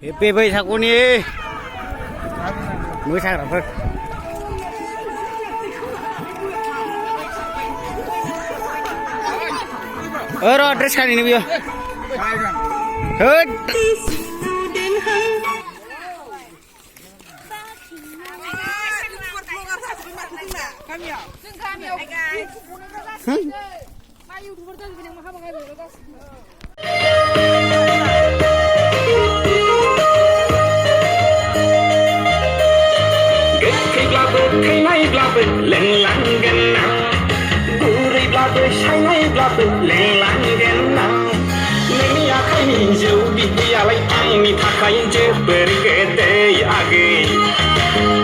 Happy Baisakuni mosaग्राफोर र' ड्रेस गानैनो बियो होद खैनायब्लाबो लेंलांगोन आं गुरैब्लाबो सायनायब्लाबो लेंलांगोन आं नोंनि आखाइनि जौ बिदैयालाय आंनि थाखाय जोबोर गोदै आगै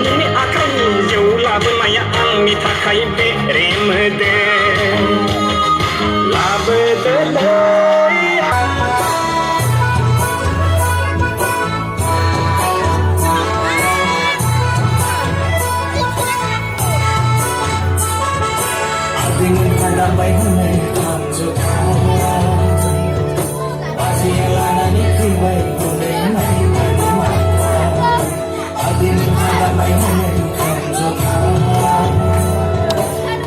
नोंनि आखाइनि जौ लाबोनाया आंनि थाखाय बेरे मोदै लाबोदोलै Damai hunai kamjo Bazi lanani kibai hunai mai mai mata Adin damai hunai kamjo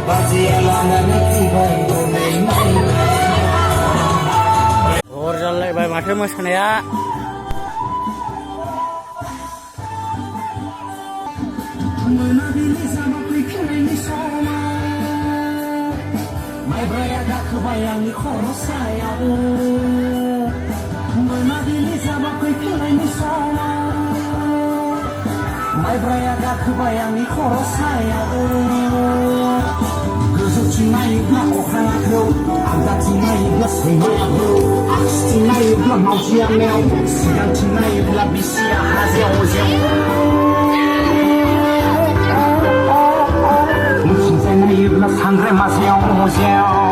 Bazi lanani kibai hunai mai Hor जालायबाय माथो मोसानाया Menabili sama pikir ni sama Mai braya dah kebayang ni kono saya Menabili sama pikir ni sama Mai braya dah kebayang ni kono saya Gozo cinai blah orang aku Anda cinai blah semua aku Aku cinai blah mau siang mel Sedang cinai blah bisia hasil hasil现在那一个상대 마세요 오세요